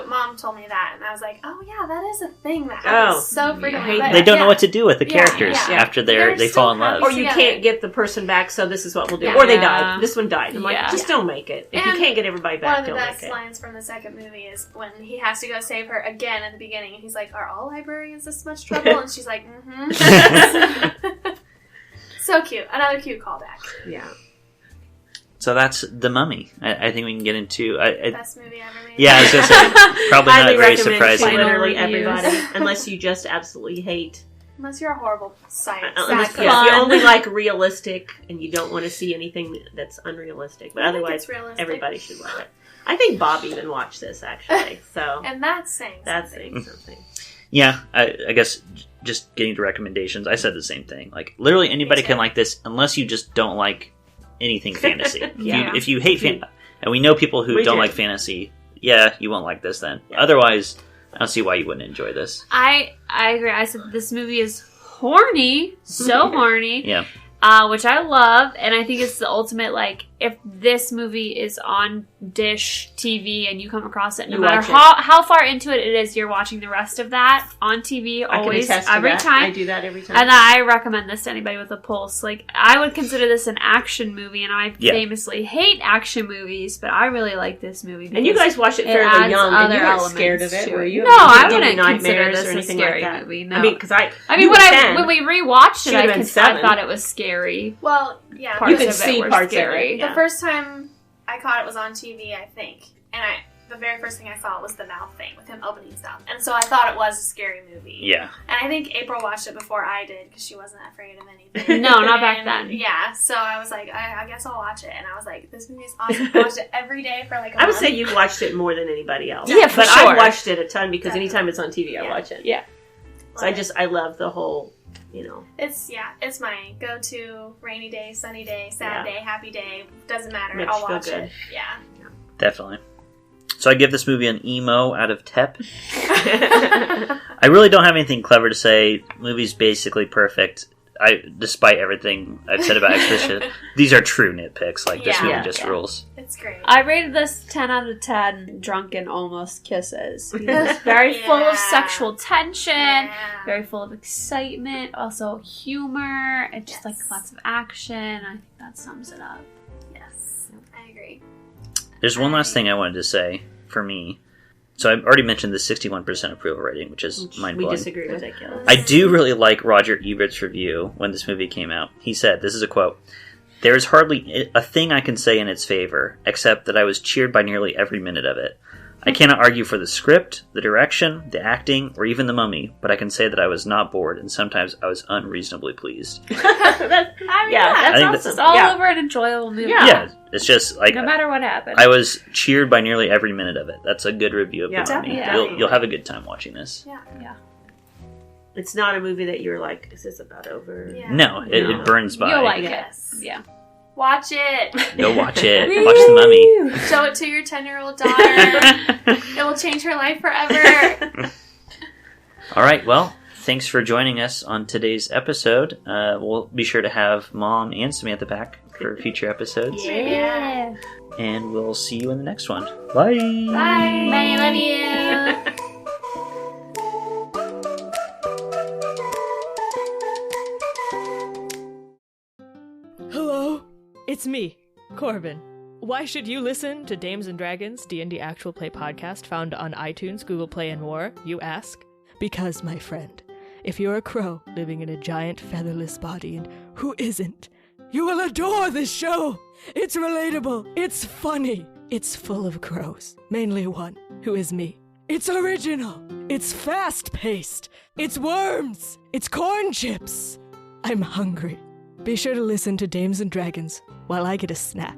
too. Mom told me that, and I was like, oh yeah, that is a thing that happens so I frequently. hate But They don't know yeah. what to do with the Yeah, characters yeah. after They're they still fall in love. Or you together. can't get the person back, so this is what we'll do. Yeah. Or they Yeah. died. This one died. I'm like, Yeah. just don't make it. If And you can't get everybody One back, of the don't best make it. lines from the second movie is when he has to go save her again at the beginning, and he's like, "Are all librarians this much trouble?" And she's like, "Mm-hmm." So cute. Another cute callback. Yeah. So that's The Mummy. I think we can get into... Best movie ever made. yeah, I was going to say, probably not Highly very recommend to surprising. Final literally reviews. everybody, unless you just absolutely hate. Unless you're a horrible science. Unless Exactly. you Fun. only like realistic and you don't want to see anything that's unrealistic. But I think otherwise, it's realistic. everybody should watch it. I think Bob even watched this actually, so And that's saying that's something. saying something. Yeah, I guess just getting to recommendations, I said the same thing. Literally anybody Me too. can like this unless you just don't like anything fantasy. Yeah. If you hate and we know people who We don't do. like fantasy, yeah, you won't like this then. Yeah. Otherwise, I don't see why you wouldn't enjoy this. I agree. I said this movie is horny, so horny. Yeah. Which I love, and I think it's the ultimate, if this movie is on Dish TV and you come across it, no You matter watch it. how far into it is, you're watching the rest of that on TV, I can always, attest to every that. time. I do that every time. And I recommend this to anybody with a pulse. I would consider this an action movie, and I Yeah. famously hate action movies, but I really like this movie. And you because guys watched it it fairly adds young, and other you weren't elements scared of it, to were it. you? No, You I didn't wouldn't get consider nightmares this or a anything scary like that. movie. No. I mean, because I mean, you were 10. when we rewatched She it, would've I been 7. thought it was scary. Well, yeah. Parts You could of it see were parts of it, scary. yeah. The first time I caught it was on TV, I think. And the very first thing I saw was the mouth thing with him opening stuff. And so I thought it was a scary movie. Yeah. And I think April watched it before I did because she wasn't afraid of anything. No, not back And, then. Yeah, so I was like, I guess I'll watch it. And I was like, this movie is awesome. I watched it every day for a I would month. say you've watched it more than anybody else. Yeah, for but sure. I've watched it a ton because Definitely. anytime it's on TV, I Yeah. watch it. Yeah. So I love the whole, It's my go-to rainy day, sunny day, sad Yeah. day, happy day. Doesn't matter. Makes I'll you feel watch good. it. Yeah. Definitely. So I give this movie an emo out of TEP. I really don't have anything clever to say. Movie's basically perfect. Despite everything I've said about exposition, these are true nitpicks. This Yeah. movie Yeah. just Yeah. rules. It's great. I rated this 10 out of 10 drunken almost kisses. It's very full of Yeah. sexual tension, Yeah. very full of excitement, also humor, and just Yes. lots of action. I think that sums it up. Yes, I agree. There's one last thing I wanted to say for me. So I've already mentioned the 61% approval rating, which is we mind-blowing. disagree with. Ridiculous. I do really like Roger Ebert's review when this movie came out. He said, this is a quote, "There is hardly a thing I can say in its favor, except that I was cheered by nearly every minute of it. I cannot argue for the script, the direction, the acting, or even the mummy, but I can say that I was not bored, and sometimes I was unreasonably pleased. I mean, That's I think awesome. it's all Yeah. over an enjoyable movie. Yeah. It's just like No matter what happened. I was cheered by nearly every minute of it. That's a good review of Yeah, the mummy. definitely. You'll have a good time watching this. yeah. It's not a movie that you're like, is this about over? Yeah. No, it burns by. You'll like Yes. it. Yeah. Watch it. Go watch it. Watch the mummy. Show it to your 10-year-old daughter. It will change her life forever. All right, well, thanks for joining us on today's episode. We'll be sure to have Mom and Samantha back for future episodes. Yeah. And we'll see you in the next one. Bye. Bye. Bye. Love you. Hello, it's me, Corbin. Why should you listen to Dames and Dragons D&D Actual Play podcast found on iTunes, Google Play, and more, you ask? Because, my friend, if you're a crow living in a giant featherless body, and who isn't, you will adore this show! It's relatable, it's funny, it's full of crows, mainly one, who is me. It's original, it's fast-paced, it's worms, it's corn chips. I'm hungry. Be sure to listen to Dames and Dragons while I get a snack.